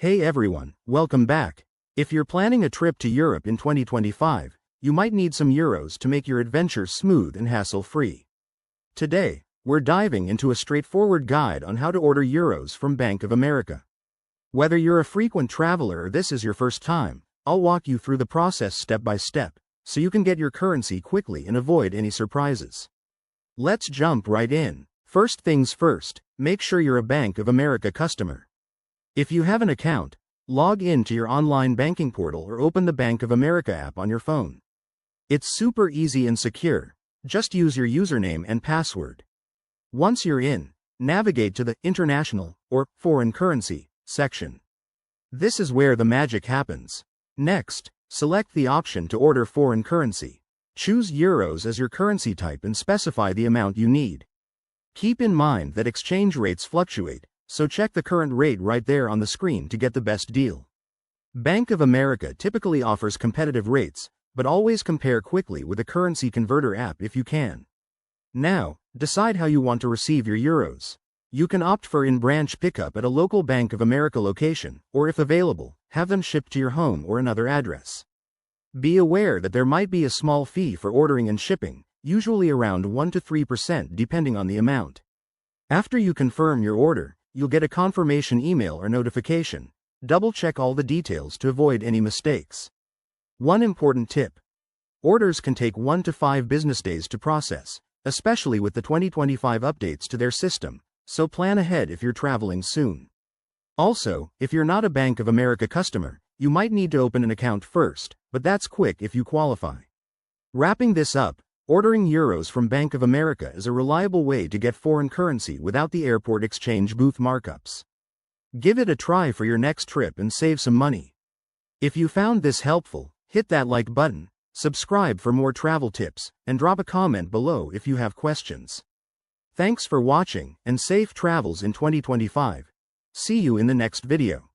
Hey everyone, welcome back. If you're planning a trip to Europe in 2025, you might need some euros to make your adventure smooth and hassle-free. Today, we're diving into a straightforward guide on how to order euros from Bank of America. Whether you're a frequent traveler or this is your first time, I'll walk you through the process step by step, so you can get your currency quickly and avoid any surprises. Let's jump right in. First things first, make sure you're a Bank of America customer. If you have an account, log in to your online banking portal or open the Bank of America app on your phone. It's super easy and secure, just use your username and password. Once you're in, navigate to the International or Foreign Currency section. This is where the magic happens. Next, select the option to order foreign currency. Choose euros as your currency type and specify the amount you need. Keep in mind that exchange rates fluctuate, so check the current rate right there on the screen to get the best deal. Bank of America typically offers competitive rates, but always compare quickly with a currency converter app if you can. Now, decide how you want to receive your euros. You can opt for in-branch pickup at a local Bank of America location, or if available, have them shipped to your home or another address. Be aware that there might be a small fee for ordering and shipping, usually around 1 to 3% depending on the amount. After you confirm your order, you'll get a confirmation email or notification. Double-check all the details to avoid any mistakes. One important tip: orders can take 1 to 5 business days to process, especially with the 2025 updates to their system, so plan ahead if you're traveling soon. Also, if you're not a Bank of America customer, you might need to open an account first, but that's quick if you qualify. Wrapping this up, ordering euros from Bank of America is a reliable way to get foreign currency without the airport exchange booth markups. Give it a try for your next trip and save some money. If you found this helpful, hit that like button, subscribe for more travel tips, and drop a comment below if you have questions. Thanks for watching, and safe travels in 2025. See you in the next video.